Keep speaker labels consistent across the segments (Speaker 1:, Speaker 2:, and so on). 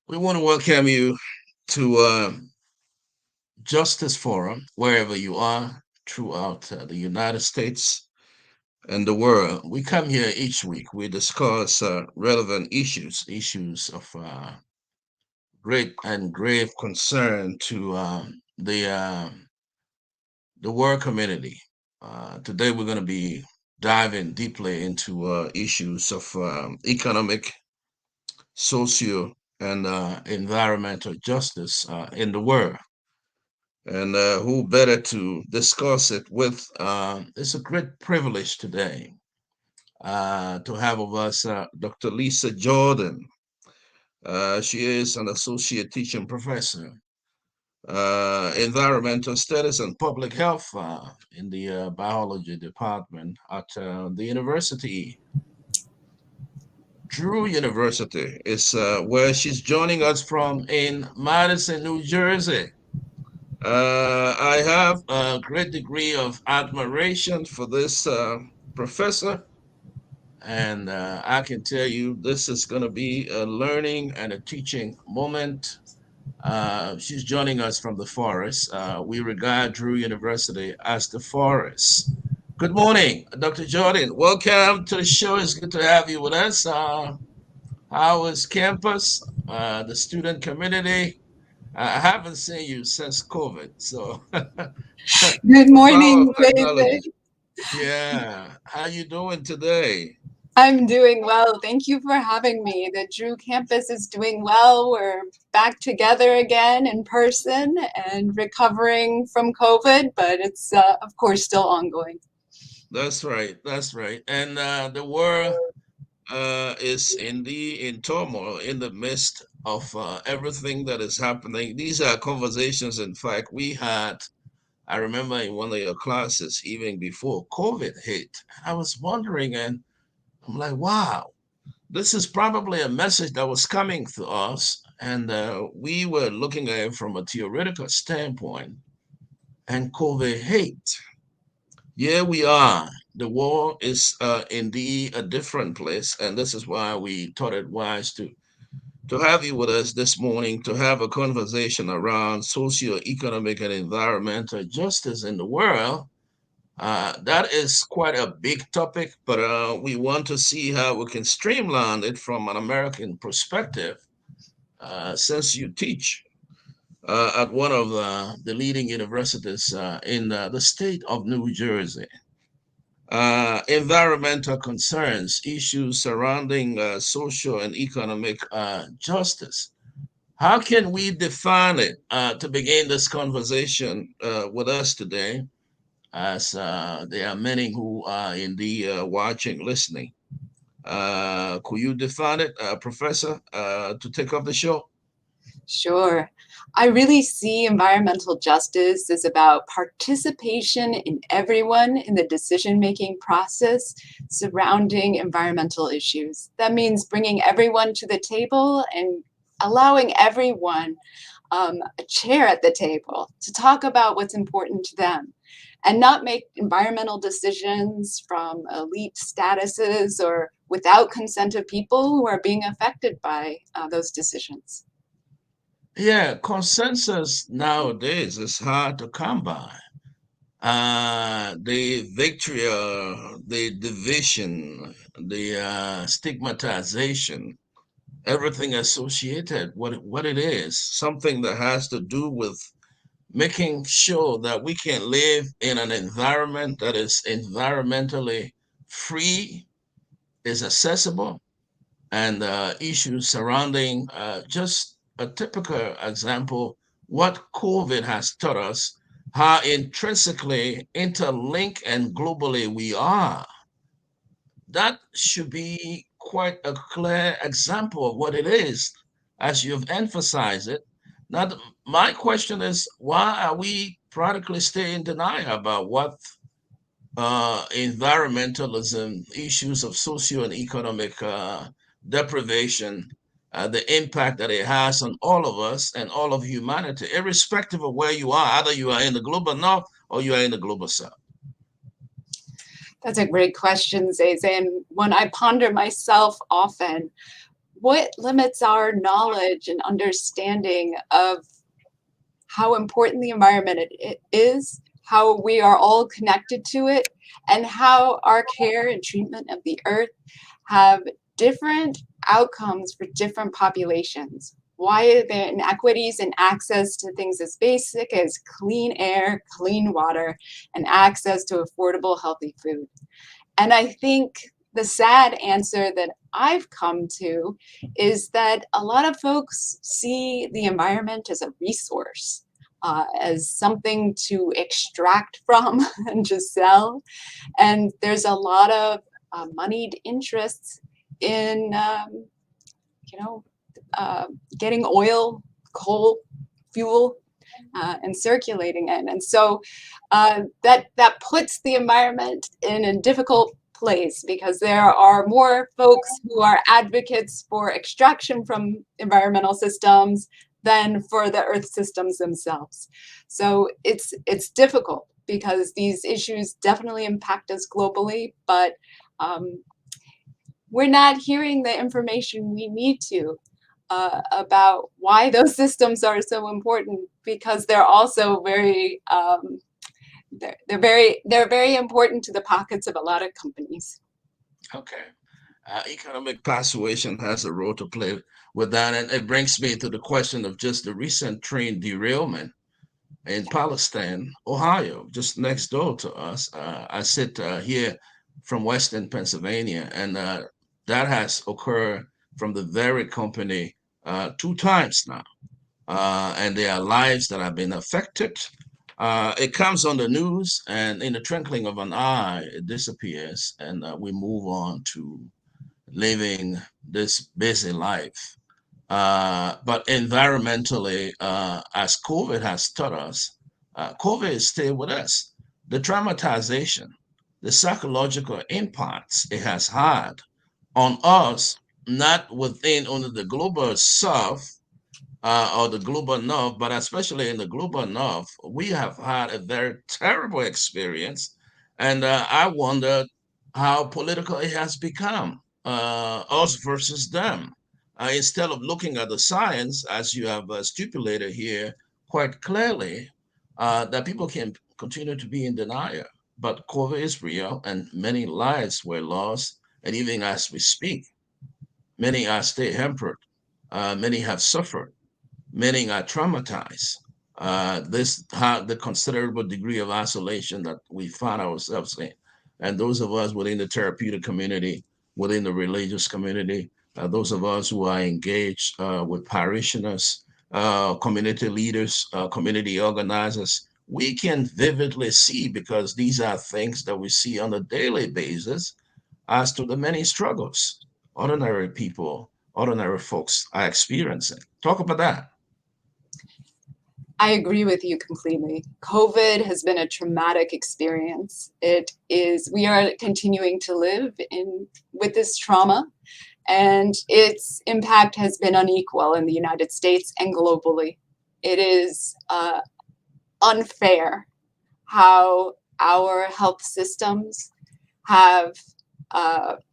Speaker 1: We want to welcome you to Justice Forum, wherever you are throughout the United States and the world. We come here each week. We discuss relevant issues of great and grave concern to the world community. Today, we're going to be diving deeply into issues of economic, socio, and environmental justice in the world. And who better to discuss it with? It's a great privilege today to have with us Dr. Lisa Jordan. She is an associate teaching professor, environmental studies and public health in the biology department at the university. Drew University is where she's joining us from in Madison, New Jersey. I have a great degree of admiration for this professor, and I can tell you this is going to be a learning and a teaching moment. She's joining us from the forest. We regard Drew University as the forest. Good morning, Dr. Jordan. Welcome to the show. It's good to have you with us. How is campus, the student community? I haven't seen you since COVID, so
Speaker 2: Good
Speaker 1: the power of
Speaker 2: morning,
Speaker 1: technology.
Speaker 2: David.
Speaker 1: Yeah, how you doing today?
Speaker 2: I'm doing well. Thank you for having me. The Drew campus is doing well. We're back together again in person and recovering from COVID, but it's, of course, still ongoing.
Speaker 1: That's right, that's right. And the world is in turmoil in the midst of everything that is happening. These are conversations, in fact, we had. I remember in one of your classes, even before COVID hit, I was wondering, and I'm like, wow, this is probably a message that was coming to us, and we were looking at it from a theoretical standpoint. And COVID hate. Here we are. The war is indeed a different place, and this is why we thought it wise to have you with us this morning to have a conversation around socio-economic and environmental justice in the world. That is quite a big topic, but we want to see how we can streamline it from an American perspective. Since you teach at one of the leading universities in the state of New Jersey, environmental concerns, issues surrounding social and economic justice. How can we define it to begin this conversation with us today? As there are many who are indeed watching, listening. Could you define it, Professor, to take up the show?
Speaker 2: Sure. I really see environmental justice as about participation in everyone in the decision-making process surrounding environmental issues. That means bringing everyone to the table and allowing everyone a chair at the table to talk about what's important to them and not make environmental decisions from elite statuses or without consent of people who are being affected by those decisions.
Speaker 1: Yeah, consensus nowadays is hard to come by. The vitriol, the division, the stigmatization, everything associated what it is, something that has to do with making sure that we can live in an environment that is environmentally free, is accessible, and issues surrounding just a typical example, what COVID has taught us, how intrinsically interlinked and globally we are. That should be quite a clear example of what it is, as you've emphasized it. Now, my question is, why are we practically still in denial about what environmentalism, issues of socio and economic deprivation, the impact that it has on all of us and all of humanity, irrespective of where you are, either you are in the global north or you are in the global south?
Speaker 2: That's a great question, Zaze, and one I ponder myself often. what limits our knowledge and understanding of how important the environment it is, how we are all connected to it, and how our care and treatment of the earth have different outcomes for different populations. Why are there inequities in access to things as basic as clean air, clean water, and access to affordable, healthy food? And I think the sad answer that I've come to is that a lot of folks see the environment as a resource, as something to extract from and just sell. And there's a lot of moneyed interests in, you know, uh, getting oil, coal, fuel, and circulating it. And so that puts the environment in a difficult place because there are more folks who are advocates for extraction from environmental systems than for the earth systems themselves. So it's difficult because these issues definitely impact us globally, but um, we're not hearing the information we need to about why those systems are so important because they're also very they're very important to the pockets of a lot of companies.
Speaker 1: Okay. Economic persuasion has a role to play with that. And it brings me to the question of just the recent train derailment in Palestine, Ohio, just next door to us. I sit here from Western Pennsylvania, and that has occurred from the very company two times now. And there are lives that have been affected. It comes on the news, and in the twinkling of an eye, it disappears, and we move on to living this busy life. But environmentally, as COVID has taught us, COVID is still with us. The traumatization, the psychological impacts it has had on us, not within only the global south or the global north, but especially in the global north, we have had a very terrible experience. And I wondered how political it has become, us versus them. Instead of looking at the science, as you have stipulated here quite clearly, that people can continue to be in denial. But COVID is real, and many lives were lost. And even as we speak, many are still hampered, many have suffered, many are traumatized. This had the considerable degree of isolation that we find ourselves in. And those of us within the therapeutic community, within the religious community, those of us who are engaged with parishioners, community leaders, community organizers, we can vividly see because these are things that we see on a daily basis as to the many struggles ordinary people, ordinary folks are experiencing. Talk about that.
Speaker 2: I agree with you completely. COVID has been a traumatic experience. It is, we are continuing to live in with this trauma, and its impact has been unequal in the United States and globally. It is unfair how our health systems have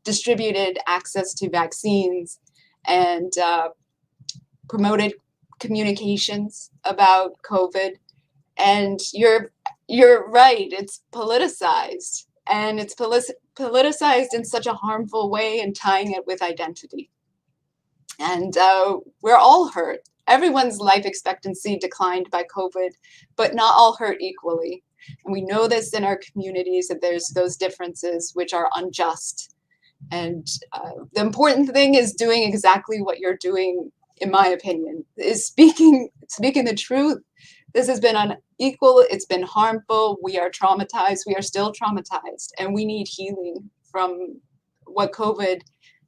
Speaker 2: distributed access to vaccines and promoted communications about COVID. And you're right, it's politicized, and it's politicized in such a harmful way and tying it with identity. And we're all hurt. Everyone's life expectancy declined by COVID, but not all hurt equally. And we know this in our communities that there's those differences which are unjust. And the important thing is doing exactly what you're doing, in my opinion, is speaking the truth. This has been unequal, it's been harmful, we are traumatized, we are still traumatized, and we need healing from what COVID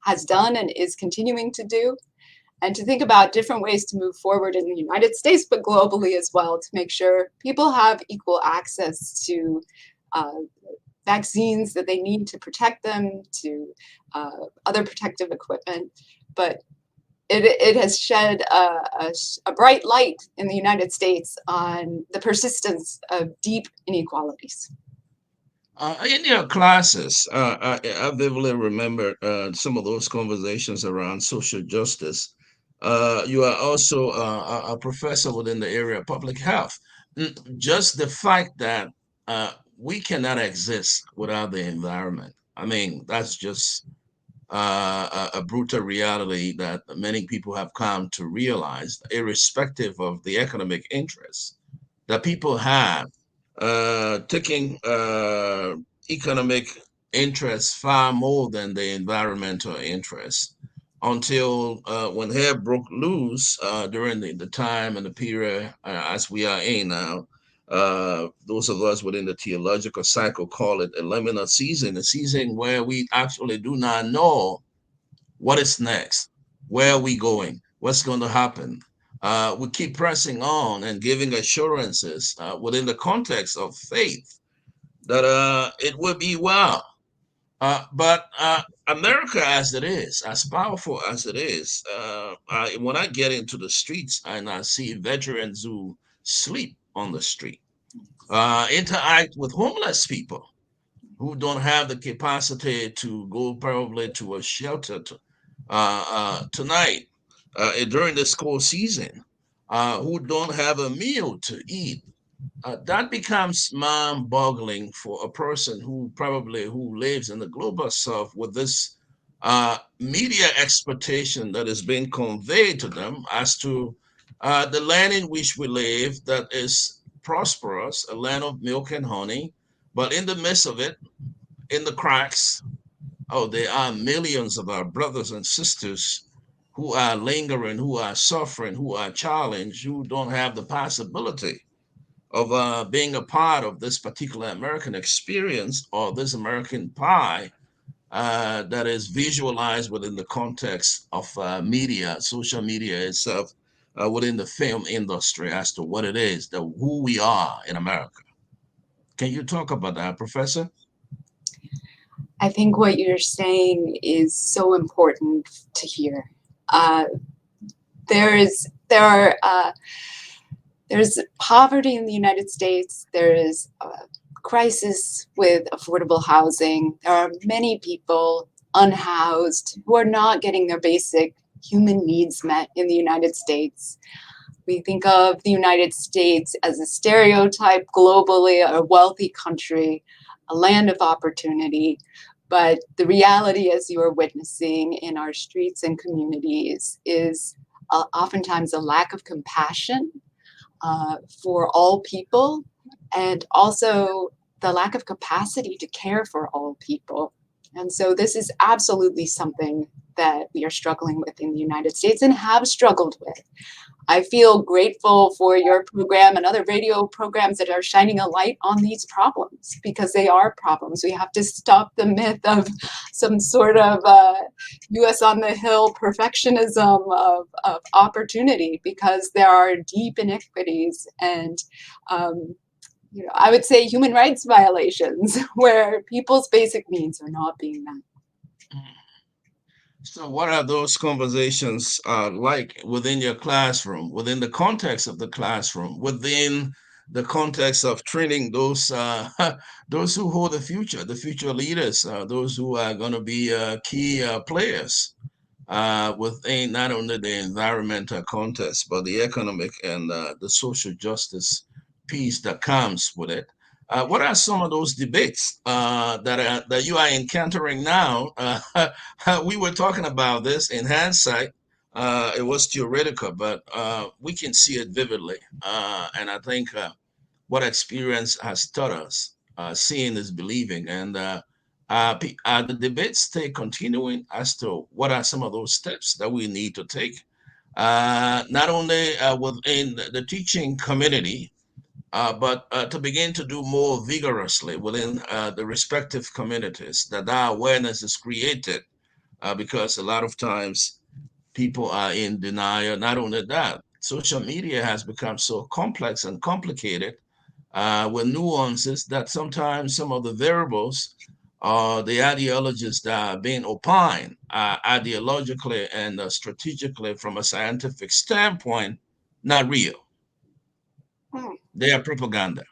Speaker 2: has done and is continuing to do, and to think about different ways to move forward in the United States, but globally as well, to make sure people have equal access to uh, vaccines that they need to protect them, to other protective equipment. But it has shed a bright light in the United States on the persistence of deep inequalities.
Speaker 1: In your classes, I vividly remember some of those conversations around social justice. You are also a professor within the area of public health. Just the fact that we cannot exist without the environment. I mean, that's just a brutal reality that many people have come to realize, irrespective of the economic interests that people have, taking economic interests far more than the environmental interests. Until when hell broke loose during the time and the period as we are in now, those of us within the theological cycle call it a liminal season, a season where we actually do not know what is next, where are we going, what's going to happen. We keep pressing on and giving assurances within the context of faith that it will be well. But America, as it is, as powerful as it is, when I get into the streets and I see veterans who sleep on the street, interact with homeless people who don't have the capacity to go probably to a shelter tonight during the school season, who don't have a meal to eat, that becomes mind-boggling for a person who lives in the global south with this media expectation that is being conveyed to them as to the land in which we live that is prosperous, a land of milk and honey, but in the midst of it, in the cracks, oh, there are millions of our brothers and sisters who are lingering, who are suffering, who are challenged, who don't have the possibility of being a part of this particular American experience or this American pie that is visualized within the context of media, social media itself, within the film industry as to what it is, who we are in America. Can you talk about that, Professor?
Speaker 2: I think what you're saying is so important to hear. Uh, there's poverty in the United States. There is a crisis with affordable housing. There are many people unhoused who are not getting their basic human needs met in the United States. We think of the United States as a stereotype globally, a wealthy country, a land of opportunity. But the reality, as you are witnessing in our streets and communities, is oftentimes a lack of compassion for all people, and also the lack of capacity to care for all people. And so this is absolutely something that we are struggling with in the United States and have struggled with. I feel grateful for your program and other radio programs that are shining a light on these problems, because they are problems. We have to stop the myth of some sort of US on the Hill perfectionism of opportunity, because there are deep inequities and I would say human rights violations where people's basic needs are not being met.
Speaker 1: So, what are those conversations like within your classroom, within the context of the classroom, within the context of training those those who hold the future leaders, those who are going to be key players within not only the environmental context, but the economic and the social justice piece that comes with it. What are some of those debates that you are encountering now? We were talking about this in hindsight. It was theoretical, but we can see it vividly. And I think what experience has taught us, seeing is believing. And the debates stay continuing as to what are some of those steps that we need to take, not only within the teaching community, but to begin to do more vigorously within the respective communities, that that awareness is created, because a lot of times people are in denial. Not only that, social media has become so complex and complicated with nuances that sometimes some of the variables or the ideologies that are being opined ideologically and strategically from a scientific standpoint, not real.
Speaker 2: Hmm.
Speaker 1: They are propaganda.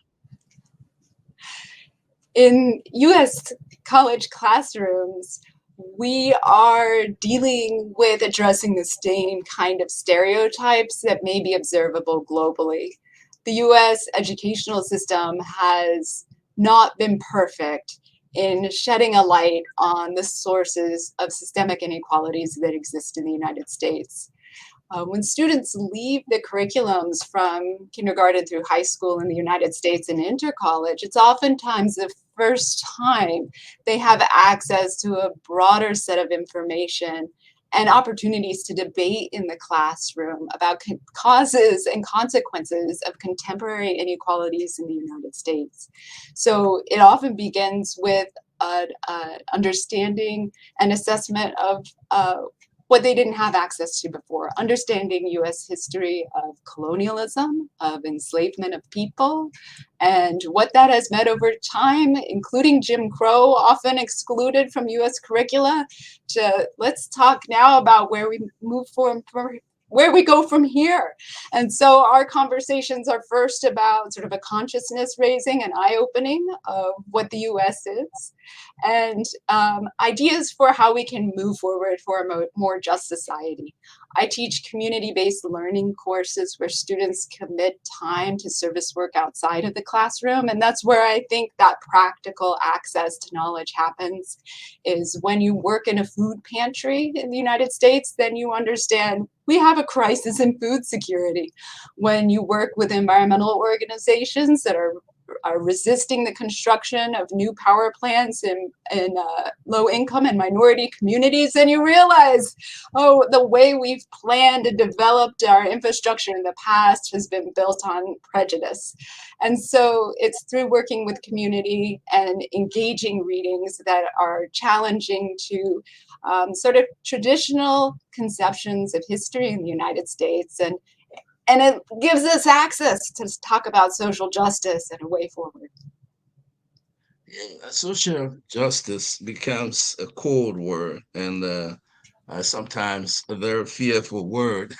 Speaker 2: In US college classrooms, we are dealing with addressing the same kind of stereotypes that may be observable globally. The US educational system has not been perfect in shedding a light on the sources of systemic inequalities that exist in the United States. When students leave the curriculums from kindergarten through high school in the United States and enter college, it's oftentimes the first time they have access to a broader set of information and opportunities to debate in the classroom about causes and consequences of contemporary inequalities in the United States. So it often begins with an understanding and assessment of what they didn't have access to before, understanding US history of colonialism, of enslavement of people, and what that has meant over time, including Jim Crow, often excluded from US curricula, to let's talk now about where we move from where we go from here. And so our conversations are first about sort of a consciousness raising and eye opening of what the US is, and ideas for how we can move forward for a more just society. I teach community-based learning courses where students commit time to service work outside of the classroom, and that's where I think that practical access to knowledge happens, is when you work in a food pantry in the United States, then you understand we have a crisis in food security. When you work with environmental organizations that are resisting the construction of new power plants in low income and minority communities, and you realize, oh, the way we've planned and developed our infrastructure in the past has been built on prejudice. And so it's through working with community and engaging readings that are challenging to sort of traditional conceptions of history in the United States, and it gives us access to talk about social justice and a way forward.
Speaker 1: Yeah, social justice becomes a cold word and sometimes a very fearful word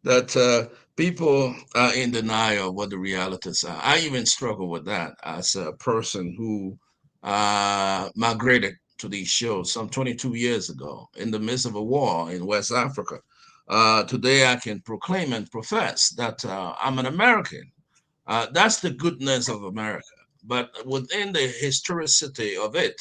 Speaker 1: that people are in denial of what the realities are. I even struggle with that as a person who migrated to these shows some 22 years ago in the midst of a war in West Africa. Today, I can proclaim and profess that I'm an American. That's the goodness of America. But within the historicity of it,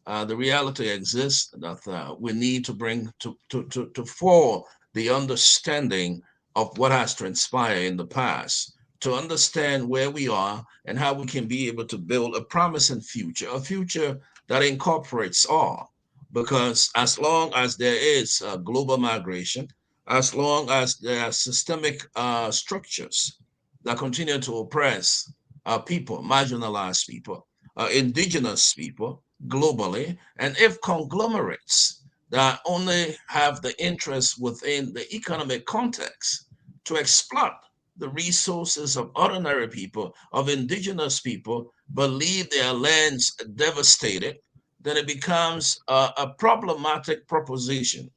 Speaker 1: the reality exists that we need to bring to fore the understanding of what has transpired in the past, to understand where we are and how we can be able to build a promising future, a future that incorporates all. Because as long as there is global migration, as long as there are systemic structures that continue to oppress people, marginalized people, indigenous people, globally, and if conglomerates that only have the interest within the economic context to exploit the resources of ordinary people, of indigenous people, but leave their lands devastated, then it becomes a problematic proposition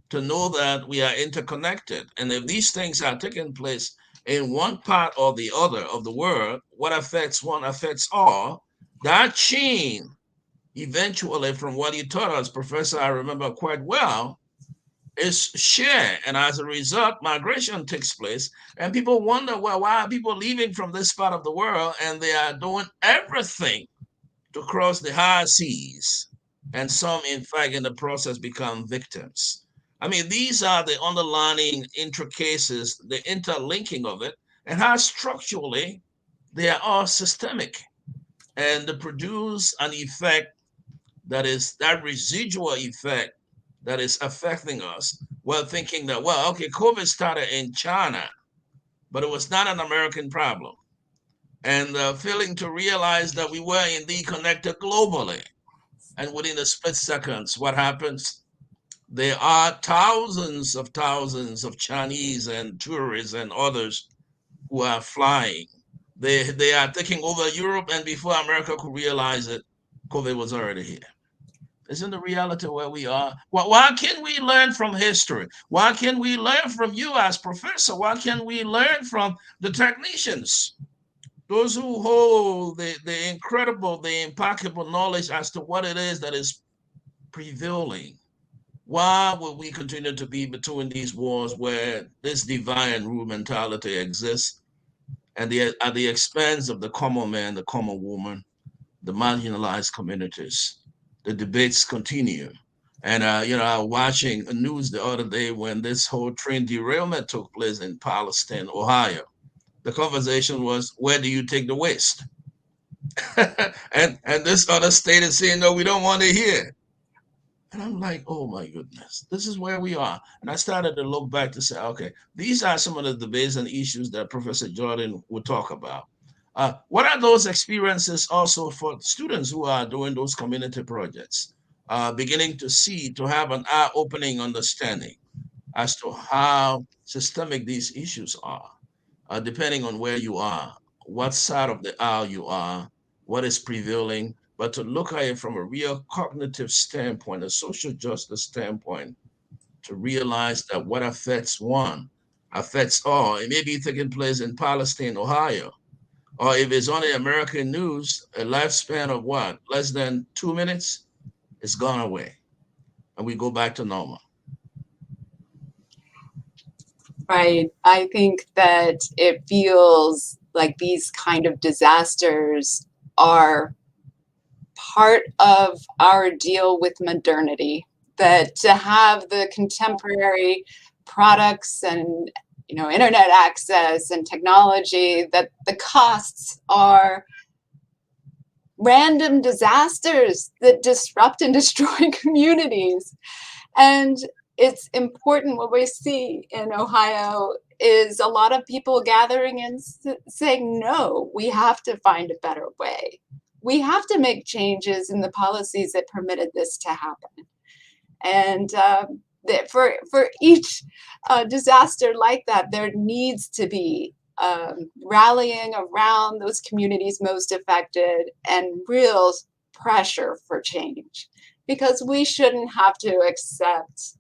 Speaker 1: to know that we are interconnected. And if these things are taking place in one part or the other of the world, what affects one affects all. That chain eventually, from what you taught us, Professor, I remember quite well, is shared. And as a result, migration takes place. And people wonder, well, why are people leaving from this part of the world and they are doing everything to cross the high seas? And some, in fact, in the process become victims. I mean, these are the underlying intricacies, the interlinking of it, and how structurally they are all systemic and they produce an effect that is that residual effect that is affecting us. Well, thinking that, well, okay, COVID started in China, but it was not an American problem. And failing to realize that we were indeed connected globally. And within a split seconds, what happens? There are thousands of Chinese and tourists and others who are flying. They are taking over Europe, and before America could realize it, COVID was already here. Isn't the reality where we are? Why can't we learn from history? Why can't we learn from you as professor? Why can't we learn from the technicians? those who hold the incredible, the impeccable knowledge as to what it is that is prevailing. Why would we continue to be between these wars where this divine rule mentality exists and at the expense of the common man, the common woman, the marginalized communities? The debates continue. And, I was watching news the other day when this whole train derailment took place in Palestine, Ohio. The conversation was, where do you take the waste? And this other state is saying, no, we don't want to hear. And I'm like, oh my goodness, this is where we are. And I started to look back to say, okay, these are some of the debates and issues that Professor Jordan would talk about. What are those experiences also for students who are doing those community projects, beginning to see, to have an eye-opening understanding as to how systemic these issues are, depending on where you are, what side of the aisle you are, what is prevailing, but to look at it from a real cognitive standpoint, a social justice standpoint, to realize that what affects one affects all. It may be taking place in Palestine, Ohio, or if it's on the American news, a lifespan of what? Less than 2 minutes, it's gone away. And we go back to normal.
Speaker 2: Right. I think that it feels like these kind of disasters are part of our deal with modernity, that to have the contemporary products and internet access and technology, that the costs are random disasters that disrupt and destroy communities. And it's important, what we see in Ohio is a lot of people gathering and saying, no, we have to find a better way. We have to make changes in the policies that permitted this to happen. And for each disaster like that, there needs to be rallying around those communities most affected and real pressure for change, because we shouldn't have to accept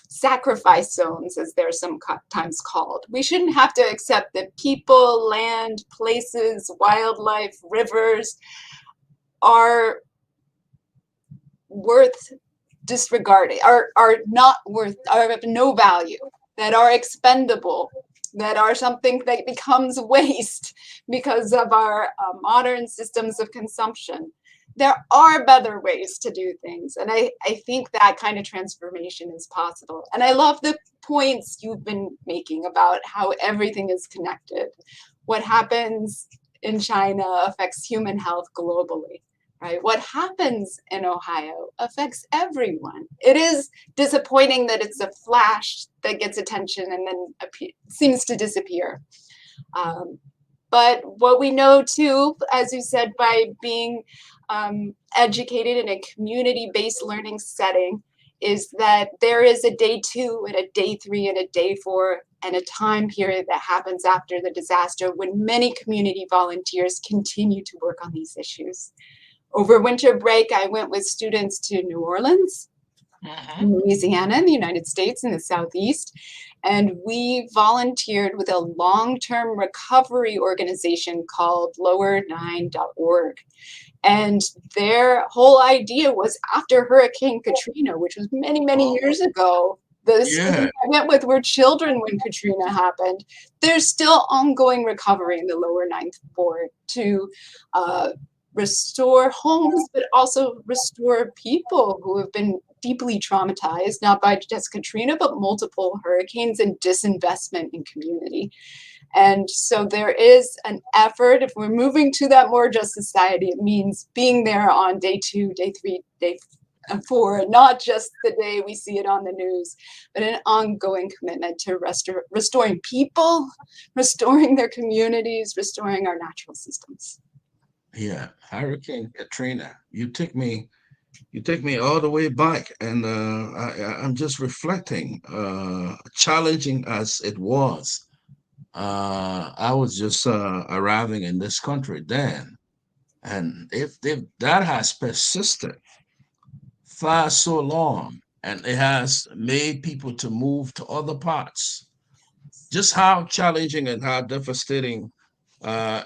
Speaker 2: sacrifice zones, as they're sometimes called. We shouldn't have to accept that people, land, places, wildlife, rivers are worth disregarding, are not worth, are of no value, that are expendable, that are something that becomes waste because of our modern systems of consumption. There are better ways to do things. And I think that kind of transformation is possible. And I love the points you've been making about how everything is connected. What happens in China affects human health globally, right? What happens in Ohio affects everyone. It is disappointing that it's a flash that gets attention and then seems to disappear. But what we know too, as you said, by being educated in a community-based learning setting, is that there is a day 2 and a day 3 and a day 4 and a time period that happens after the disaster when many community volunteers continue to work on these issues. Over winter break, I went with students to New Orleans, in Louisiana, in the United States, in the Southeast, and we volunteered with a long-term recovery organization called lower9.org. And their whole idea was, after Hurricane Katrina, which was many, many years ago, the students I went with were children when Katrina happened. There's still ongoing recovery in the lower ninth ward to restore homes, but also restore people who have been deeply traumatized, not by just Katrina, but multiple hurricanes and disinvestment in community. And so there is an effort. If we're moving to that more just society, it means being there on day 2, day 3, day 4, not just the day we see it on the news, but an ongoing commitment to restoring people, restoring their communities, restoring our natural systems.
Speaker 1: Yeah, Hurricane Katrina. You take me all the way back, and I'm just reflecting. Challenging as it was, I was just arriving in this country then, and if that has persisted for so long, and it has made people to move to other parts, just how challenging and how devastating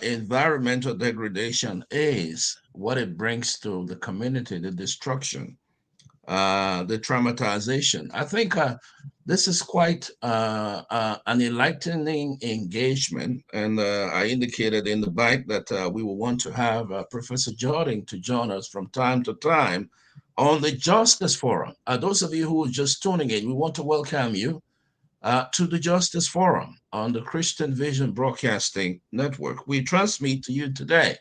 Speaker 1: environmental degradation is what it brings to the community, the destruction, the traumatization. I think this is quite an enlightening engagement. And I indicated in the bike that we will want to have Professor Jordan to join us from time to time on the Justice Forum. Those of you who are just tuning in, we want to welcome you to the Justice Forum on the Christian Vision Broadcasting Network. We transmit to you today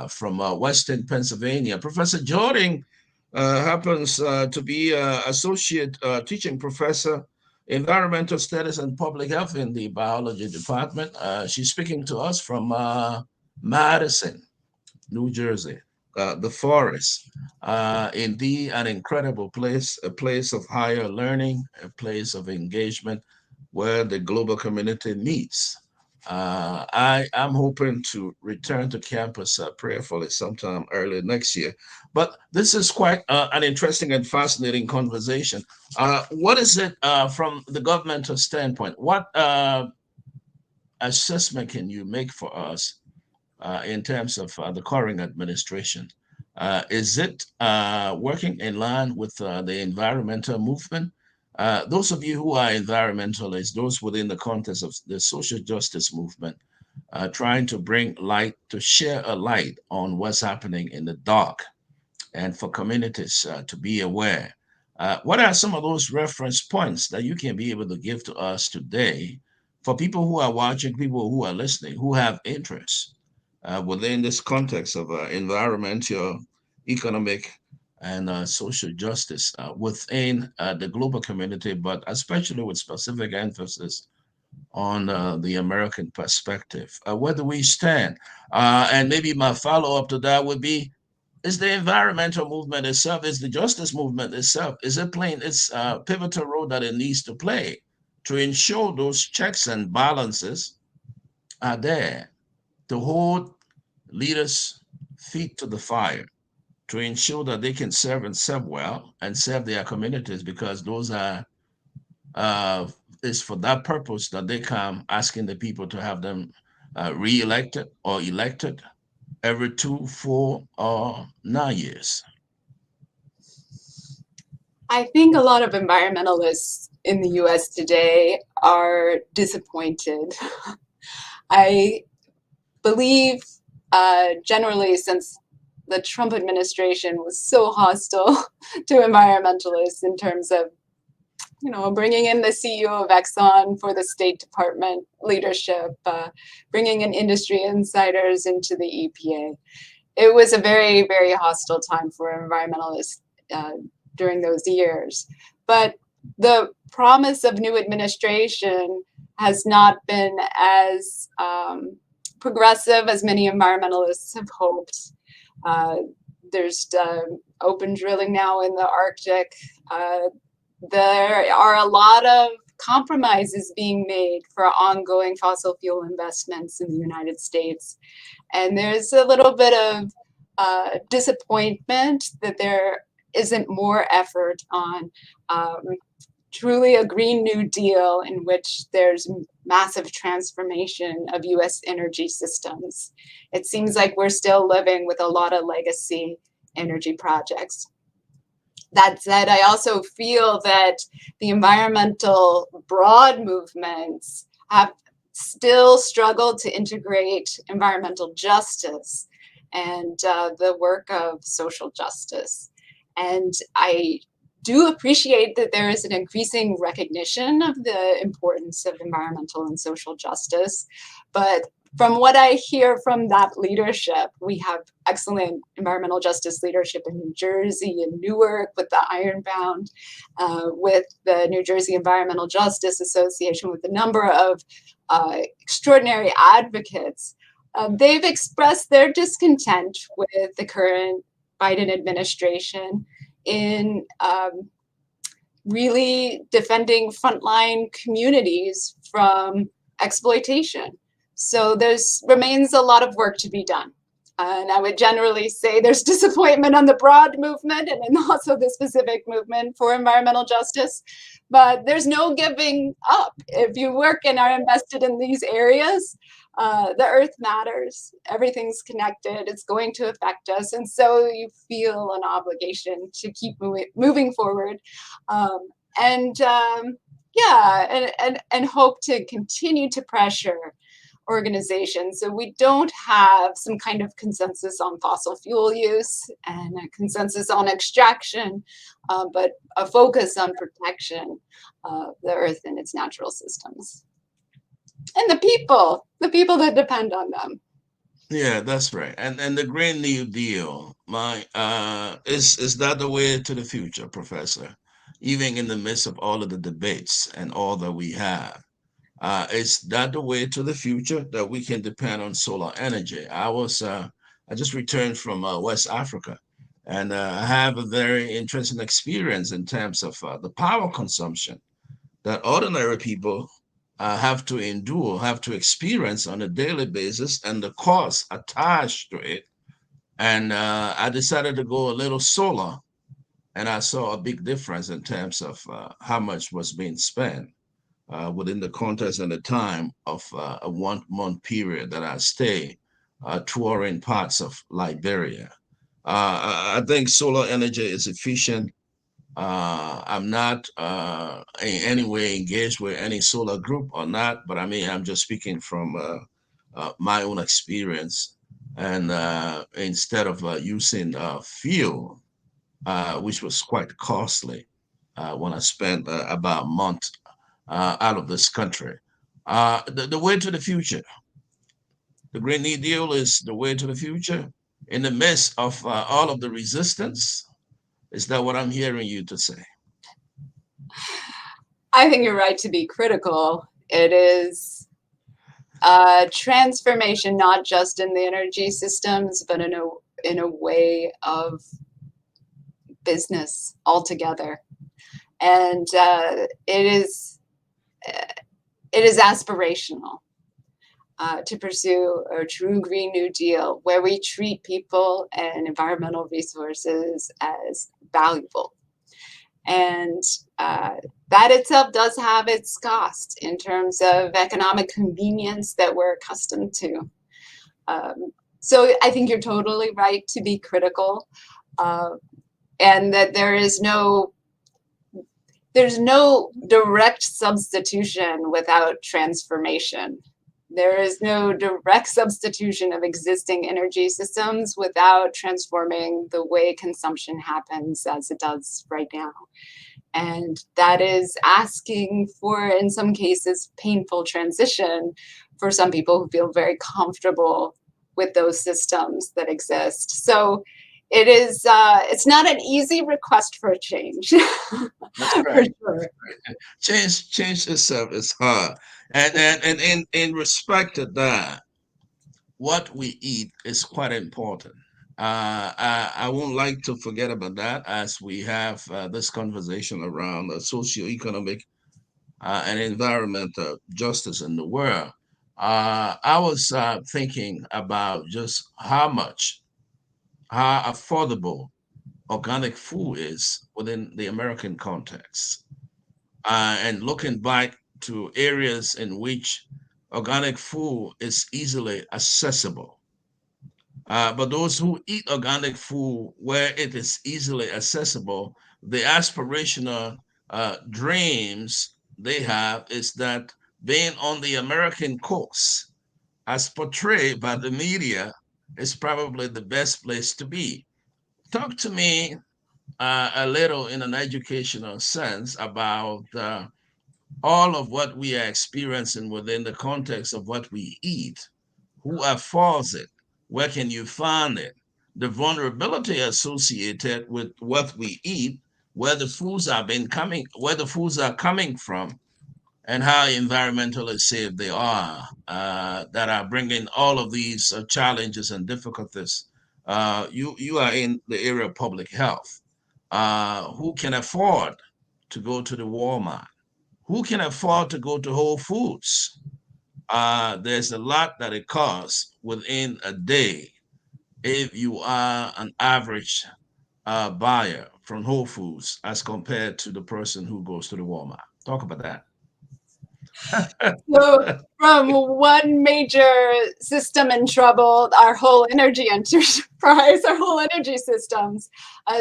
Speaker 1: from Western Pennsylvania. Professor Jordan happens to be associate teaching professor, environmental studies and public health in the biology department. She's speaking to us from Madison, New Jersey, the forest. Indeed, an incredible place, a place of higher learning, a place of engagement where the global community meets. I am hoping to return to campus prayerfully sometime early next year. But this is quite an interesting and fascinating conversation. What is it from the governmental standpoint? What assessment can you make for us in terms of the current administration? Is it working in line with the environmental movement? Those of you who are environmentalists, those within the context of the social justice movement, trying to bring light, to share a light on what's happening in the dark, and for communities to be aware. What are some of those reference points that you can be able to give to us today for people who are watching, people who are listening, who have interests within this context of environmental, economic, and social justice within the global community, but especially with specific emphasis on the American perspective? Where do we stand? And maybe my follow up to that would be, is the environmental movement itself, is the justice movement itself, is it playing its pivotal role that it needs to play to ensure those checks and balances are there to hold leaders' feet to the fire, to ensure that they can serve and serve well and serve their communities, because those are uh, is for that purpose that they come asking the people to have them re-elected or elected every 2, 4, or 9 years.
Speaker 2: I think a lot of environmentalists in the US today are disappointed. I believe generally, since the Trump administration was so hostile to environmentalists in terms of, bringing in the CEO of Exxon for the State Department leadership, bringing in industry insiders into the EPA. It was a very, very hostile time for environmentalists during those years. But the promise of new administration has not been as progressive as many environmentalists have hoped. There's open drilling now in the Arctic. There are a lot of compromises being made for ongoing fossil fuel investments in the United States. And there's a little bit of disappointment that there isn't more effort on truly a Green New Deal in which there's massive transformation of US energy systems. It seems like we're still living with a lot of legacy energy projects. That said, I also feel that the environmental broad movements have still struggled to integrate environmental justice and the work of social justice. And I do appreciate that there is an increasing recognition of the importance of environmental and social justice. But from what I hear from that leadership, we have excellent environmental justice leadership in New Jersey and Newark with the Ironbound, with the New Jersey Environmental Justice Association, with a number of extraordinary advocates. They've expressed their discontent with the current Biden administration in really defending frontline communities from exploitation. So there's remains a lot of work to be done. And I would generally say there's disappointment on the broad movement and then also the specific movement for environmental justice. but there's no giving up. If you work and are invested in these areas, the earth matters. Everything's connected. It's going to affect us. And so you feel an obligation to keep moving forward. Um, and yeah, and hope to continue to pressure organizations. So we don't have some kind of consensus on fossil fuel use and a consensus on extraction, but a focus on protection of the earth and its natural systems. And the people that depend on them.
Speaker 1: Yeah, that's right. And the Green New Deal, my is that the way to the future, Professor? Even in the midst of all of the debates and all that we have, is that the way to the future that we can depend on solar energy? I just returned from West Africa, and I have a very interesting experience in terms of the power consumption that ordinary people have to endure, have to experience on a daily basis, and the cost attached to it. And I decided to go a little solar, and I saw a big difference in terms of how much was being spent within the context and the time of a 1 month period that I stay touring parts of Liberia. I think solar energy is efficient. I'm not in any way engaged with any solar group or not, but I mean, I'm just speaking from my own experience. And instead of using fuel, which was quite costly when I spent about a month out of this country, the way to the future, the Green New Deal is the way to the future in the midst of all of the resistance. Is that what I'm hearing you to say?
Speaker 2: I think you're right to be critical. It is a transformation, not just in the energy systems, but in a way of business altogether. And it is aspirational to pursue a true Green New Deal where we treat people and environmental resources as valuable. And that itself does have its cost in terms of economic convenience that we're accustomed to. So I think you're totally right to be critical, uh, and that there's no direct substitution without transformation. There is no direct substitution of existing energy systems without transforming the way consumption happens as it does right now. And that is asking for, in some cases, painful transition for some people who feel very comfortable with those systems that exist. So it's not an easy request for a change.
Speaker 1: That's
Speaker 2: For
Speaker 1: right.
Speaker 2: sure.
Speaker 1: Change itself is hard. And in respect to that, what we eat is quite important. I won't like to forget about that as we have this conversation around socioeconomic and environmental justice in the world. I was thinking about just how affordable organic food is within the American context. And looking back to areas in which organic food is easily accessible. But those who eat organic food where it is easily accessible, the aspirational dreams they have is that being on the American coast, as portrayed by the media, is probably the best place to be. Talk to me a little in an educational sense about all of what we are experiencing within the context of what we eat. Who affords it? Where can you find it? The vulnerability associated with what we eat, where the foods are coming from, and how environmentally safe they are, that are bringing all of these challenges and difficulties. You are in the area of public health. Who can afford to go to the Walmart? Who can afford to go to Whole Foods? There's a lot that it costs within a day if you are an average buyer from Whole Foods as compared to the person who goes to the Walmart? Talk about that.
Speaker 2: So from one major system in trouble, our whole energy enterprise, our whole energy systems,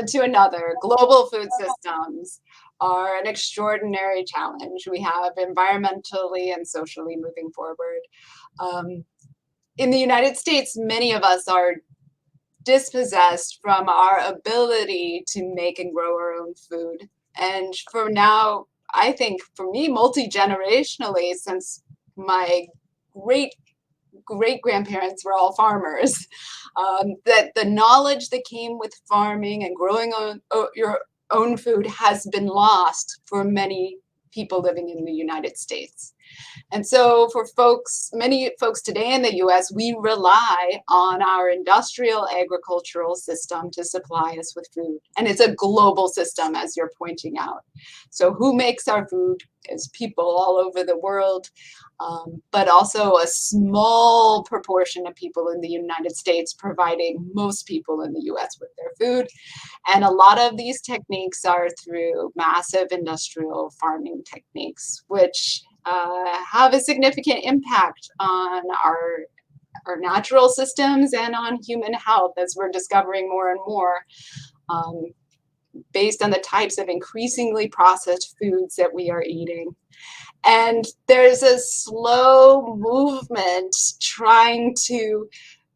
Speaker 2: to another, global food systems are an extraordinary challenge we have environmentally and socially moving forward. In the United States, many of us are dispossessed from our ability to make and grow our own food. And for now, I think for me, multi-generationally, since my great great grandparents were all farmers, that the knowledge that came with farming and growing your own food has been lost for many people living in the United States. And so for many folks today in the US, we rely on our industrial agricultural system to supply us with food. And it's a global system, as you're pointing out. So who makes our food is people all over the world, but also a small proportion of people in the United States providing most people in the US with their food. And a lot of these techniques are through massive industrial farming techniques, which have a significant impact on our natural systems and on human health, as we're discovering more and more, based on the types of increasingly processed foods that we are eating. And there's a slow movement trying to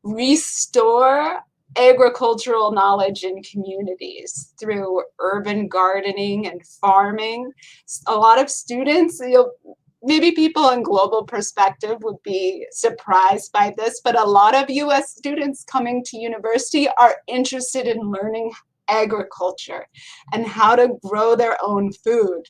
Speaker 2: restore agricultural knowledge in communities through urban gardening and farming. A lot of students, maybe people in global perspective would be surprised by this, but a lot of US students coming to university are interested in learning agriculture and how to grow their own food.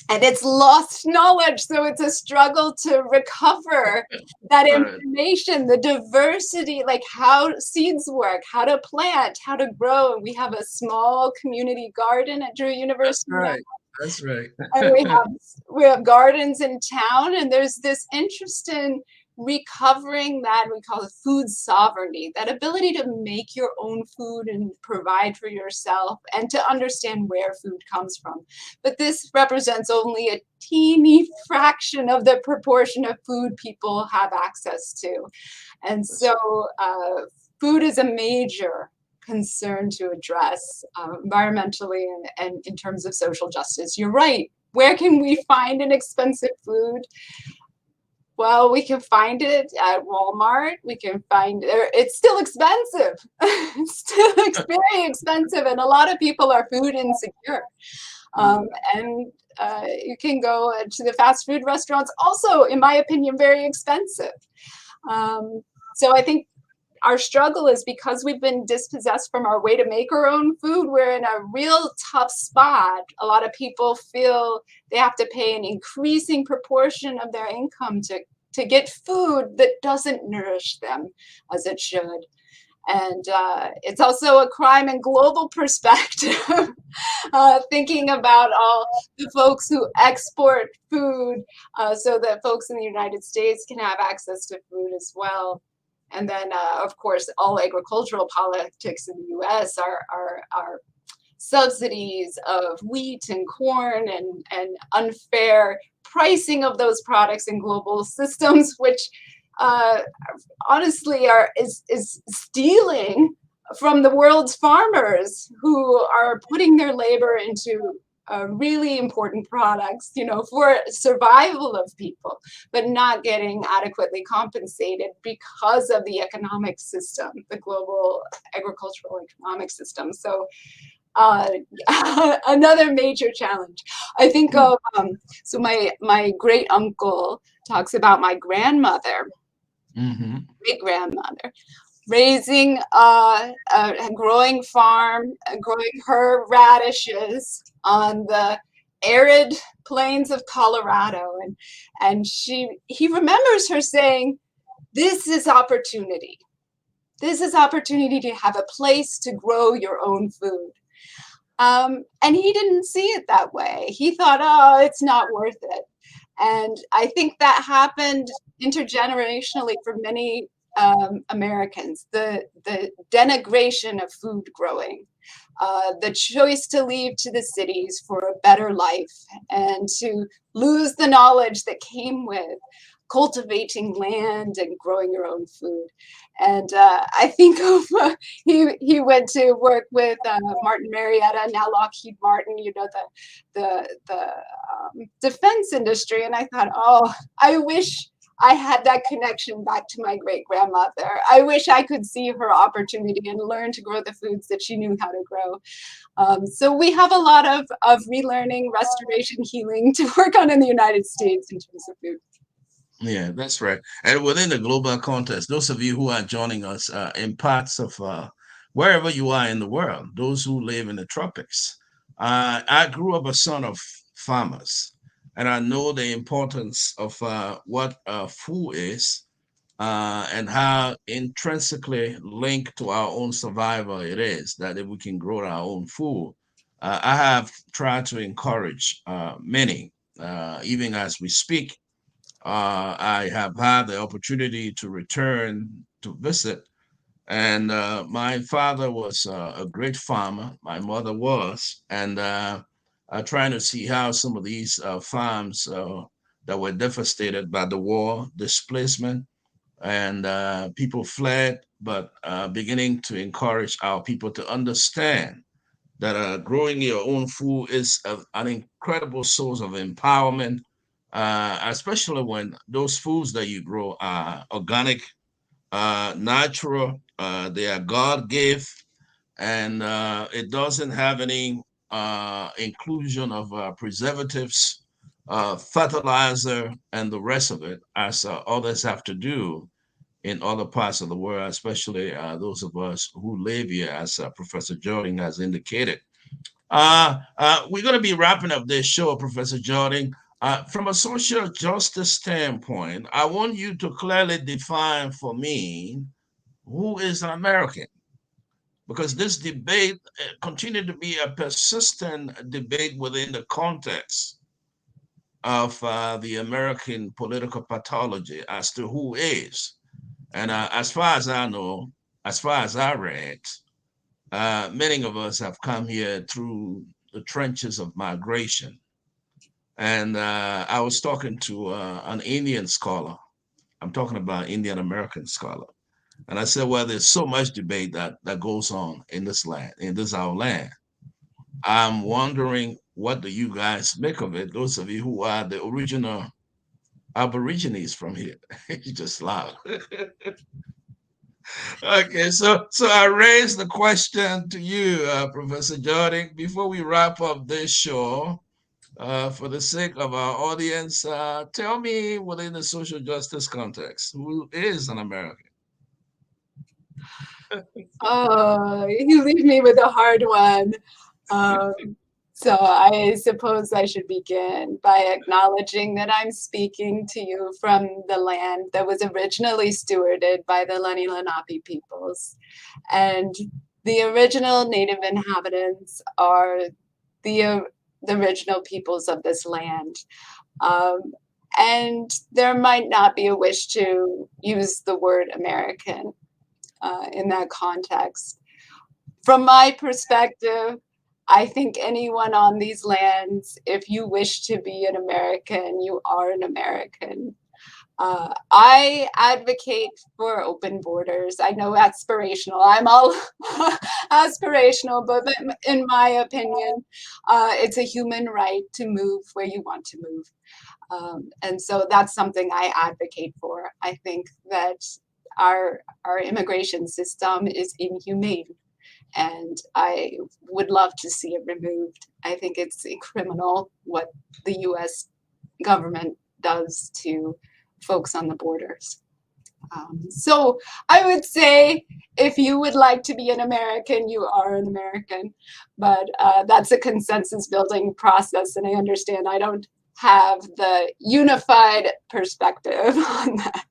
Speaker 2: And it's lost knowledge, so it's a struggle to recover that
Speaker 1: Right.
Speaker 2: information, the diversity, like how seeds work, how to plant, how to grow. And we have a small community garden at Drew
Speaker 1: That's
Speaker 2: University now,
Speaker 1: right. That's right.
Speaker 2: and we have gardens in town, and there's this interest in recovering that we call it food sovereignty, that ability to make your own food and provide for yourself and to understand where food comes from. But this represents only a teeny fraction of the proportion of food people have access to. And
Speaker 1: That's
Speaker 2: so food is a major concern to address environmentally and in terms of social justice. You're right. Where can we find an expensive food? Well, we can find it at Walmart. We can find it's still expensive. It's still very expensive, and a lot of people are food insecure. Um, and you can go to the fast food restaurants, also, in my opinion, very expensive. So I think our struggle is because we've been dispossessed from our way to make our own food, we're in a real tough spot. A lot of people feel they have to pay an increasing proportion of their income to get food that doesn't nourish them as it should. And it's also a crime in global perspective, thinking about all the folks who export food so that folks in the United States can have access to food as well. And then, of course, all agricultural politics in the US are subsidies of wheat and corn and unfair pricing of those products in global systems, which honestly is stealing from the world's farmers who are putting their labor into really important products, for survival of people, but not getting adequately compensated because of the economic system, the global agricultural economic system. So another major challenge. I think of so my great uncle talks about my grandmother, great grandmother, raising a growing farm, growing her radishes on the arid plains of Colorado, and he remembers her saying, "This is opportunity. This is opportunity to have a place to grow your own food." And he didn't see it that way. He thought, "Oh, it's not worth it." And I think that happened intergenerationally for many Americans, the denigration of food growing, the choice to leave to the cities for a better life and to lose the knowledge that came with cultivating land and growing your own food. And I think of he went to work with Martin Marietta, now Lockheed Martin, you know, the defense industry. And I thought, oh, I wish I had that connection back to my great grandmother. I wish I could see her opportunity and learn to grow the foods that she knew how to grow. So we have a lot of relearning, restoration, healing to work on in the United States in terms of food.
Speaker 1: Yeah, that's right. And within the global context, those of you who are joining us in parts of wherever you are in the world, those who live in the tropics, I grew up a son of farmers, and I know the importance of what food is and how intrinsically linked to our own survival it is that if we can grow our own food. I have tried to encourage many, even as we speak. I have had the opportunity to return to visit, and my father was a great farmer. My mother was, and trying to see how some of these farms that were devastated by the war, displacement, and people fled, but beginning to encourage our people to understand that growing your own food is an incredible source of empowerment, especially when those foods that you grow are organic, natural, they are God given, and it doesn't have any inclusion of preservatives, fertilizer, and the rest of it, as others have to do in other parts of the world, especially those of us who live here, as Professor Jordan has indicated. We're going to be wrapping up this show, Professor Jordan. From a social justice standpoint, I want you to clearly define for me who is an American, because this debate continued to be a persistent debate within the context of the American political pathology as to who is. And as far as I know, as far as I read, many of us have come here through the trenches of migration. And I was talking to an Indian scholar. I'm talking about Indian American scholar. And I said, well, there's so much debate that goes on in this land, in this our land. I'm wondering, what do you guys make of it? Those of you who are the original Aborigines from here. You just laugh. Okay, so I raised the question to you, Professor Jordan, before we wrap up this show. For the sake of our audience, tell me within the social justice context, who is an American?
Speaker 2: Oh, you leave me with a hard one. Um, so I suppose I should begin by acknowledging that I'm speaking to you from the land that was originally stewarded by the Lenni Lenape peoples. And the original native inhabitants are the, the original peoples of this land. Um, and there might not be a wish to use the word American in that context. From my perspective, I think anyone on these lands, if you wish to be an American, you are an American. I advocate for open borders. I know aspirational. I'm all aspirational, but in my opinion, it's a human right to move where you want to move. And so that's something I advocate for. I think that our immigration system is inhumane, and I would love to see it removed. I think it's criminal what the U.S. government does to folks on the borders. So I would say if you would like to be an American, you are an American, but that's a consensus building process, and I understand I don't have the unified perspective on that.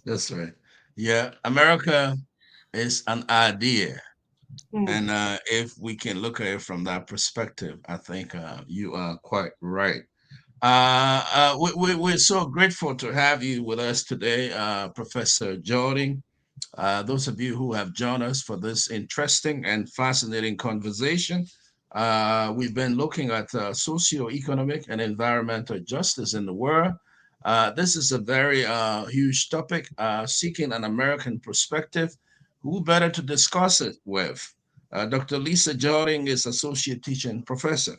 Speaker 1: That's right. Yeah, America is an idea.
Speaker 2: Mm.
Speaker 1: And if we can look at it from that perspective, I think you are quite right. We're so grateful to have you with us today, Professor Jordan. Those of you who have joined us for this interesting and fascinating conversation, we've been looking at socio-economic and environmental justice in the world. This is a very huge topic, seeking an American perspective. Who better to discuss it with? Dr. Lisa Jordan is Associate Teaching Professor,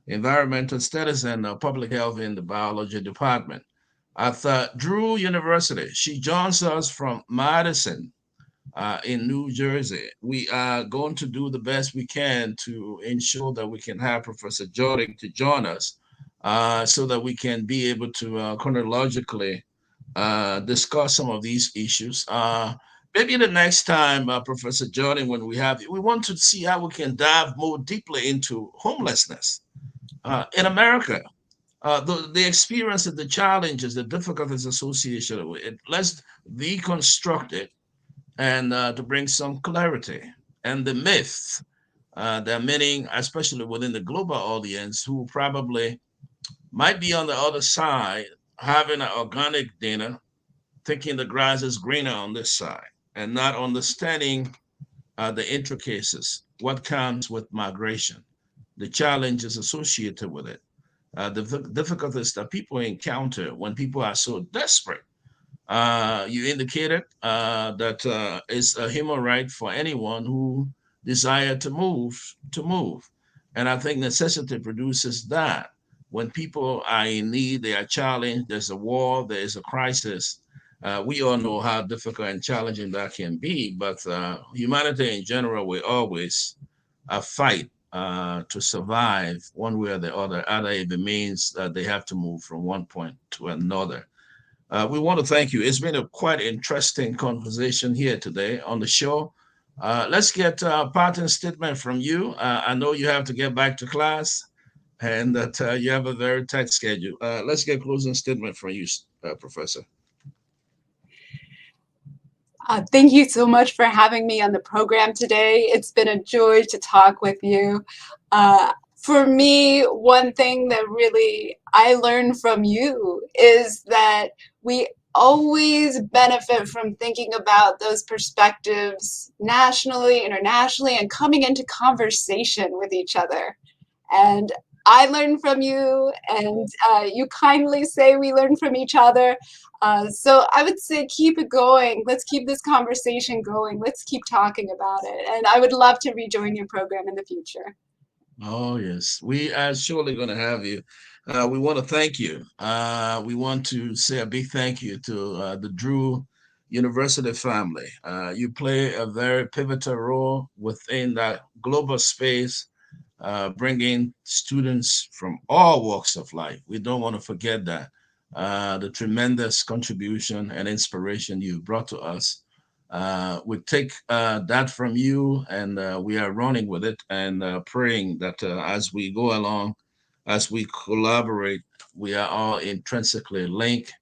Speaker 1: Environmental Studies and Public Health in the Biology Department at Drew University. She joins us from Madison, in New Jersey. We are going to do the best we can to ensure that we can have Professor Jordan to join us, so that we can be able to chronologically discuss some of these issues. Maybe the next time, Professor Jordan, when we have you, we want to see how we can dive more deeply into homelessness in America. The experience and the challenges, the difficulties associated with it. Let's deconstruct it and to bring some clarity. And the myth, there are many, especially within the global audience, who probably might be on the other side having an organic dinner, thinking the grass is greener on this side, and not understanding the intricacies, what comes with migration, the challenges associated with it, the difficulties that people encounter when people are so desperate. You indicated that it's a human right for anyone who desire to move, and I think necessity produces that. When people are in need, they are challenged. There's a war. There is a crisis. We all know how difficult and challenging that can be. But humanity in general will always fight to survive one way or the other. Either it means that they have to move from one point to another. We want to thank you. It's been a quite interesting conversation here today on the show. Let's get a parting statement from you. I know you have to get back to class and that you have a very tight schedule. Let's get closing statement from you, Professor.
Speaker 2: Thank you so much for having me on the program today. It's been a joy to talk with you. For me, one thing that really I learned from you is that we always benefit from thinking about those perspectives nationally, internationally, and coming into conversation with each other. And I learn from you, and you kindly say we learn from each other. So I would say keep it going. Let's keep this conversation going. Let's keep talking about it. And I would love to rejoin your program in the future.
Speaker 1: Oh, yes. We are surely going to have you. We want to thank you. We want to say a big thank you to the Drew University family. You play a very pivotal role within that global space, bringing students from all walks of life. We don't want to forget that. The tremendous contribution and inspiration you brought to us. We take that from you and we are running with it and praying that as we go along, as we collaborate, we are all intrinsically linked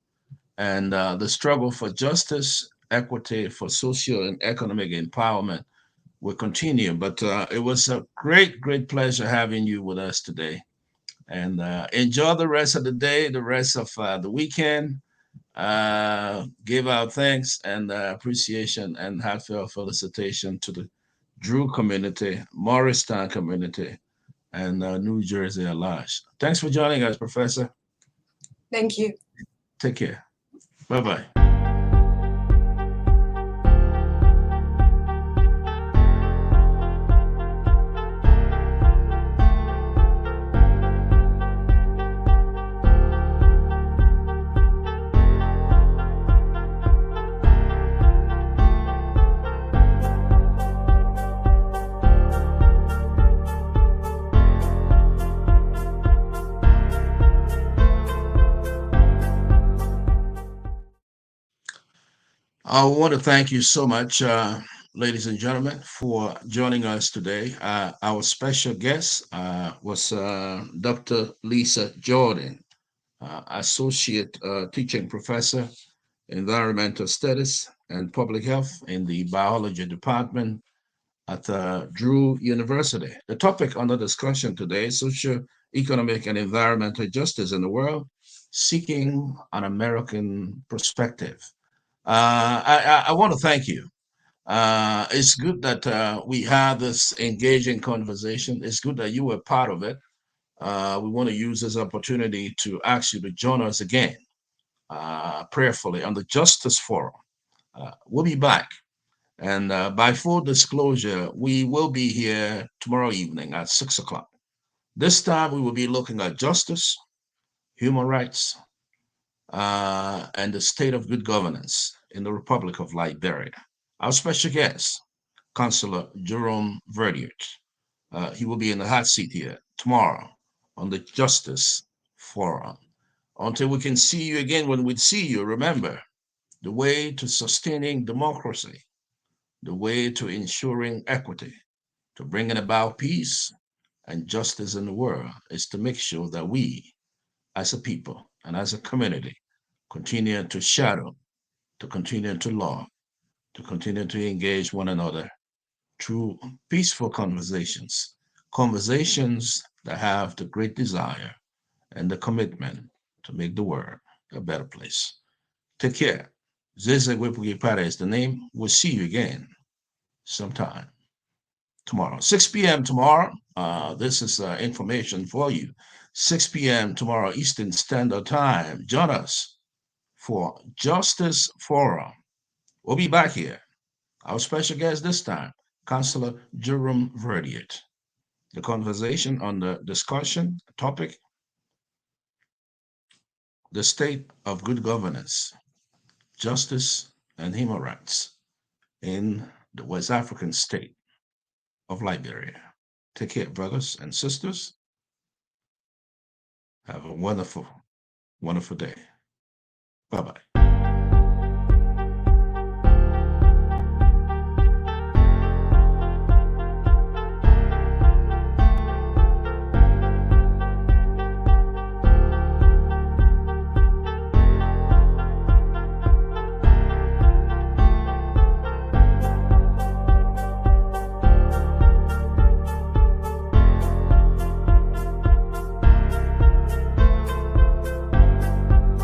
Speaker 1: and the struggle for justice, equity, for social and economic empowerment will continue. But it was a great pleasure having you with us today. And enjoy the rest of the day, the rest of the weekend. Give our thanks and appreciation and heartfelt felicitation to the Drew community, Morristown community, and New Jersey at large. Thanks for joining us, Professor.
Speaker 2: Thank you.
Speaker 1: Take care. Bye bye. I want to thank you so much, ladies and gentlemen, for joining us today. Our special guest was Dr. Lisa Jordan, Associate Teaching Professor, Environmental Studies and Public Health in the Biology Department at Drew University. The topic under discussion today is social economic and environmental justice in the world, seeking an American perspective. I want to thank you. It's good that we had this engaging conversation. It's good that you were part of it. We want to use this opportunity to ask you to join us again, prayerfully, on the Justice Forum. We'll be back. And by full disclosure, we will be here tomorrow evening at 6 o'clock. This time, we will be looking at justice, human rights, and the state of good governance in the Republic of Liberia. Our special guest, Councillor Jerome Verdiert. He will be in the hot seat here tomorrow on the Justice Forum. Until we can see you again, when we see you, remember the way to sustaining democracy, the way to ensuring equity, to bringing about peace and justice in the world is to make sure that we, as a people and as a community, continue to shadow, to continue to love, to continue to engage one another through peaceful conversations, conversations that have the great desire and the commitment to make the world a better place. Take care. Zeze Wepugipare is the name. We'll see you again sometime tomorrow. 6 p.m. tomorrow. This is information for you. 6 p.m. tomorrow Eastern Standard Time. Join us for Justice Forum. We'll be back here. Our special guest this time, Councillor Jerome Verdiert. The conversation on the discussion topic, the state of good governance, justice, and human rights in the West African state of Liberia. Take care, brothers and sisters. Have a wonderful, wonderful day. Bye bye.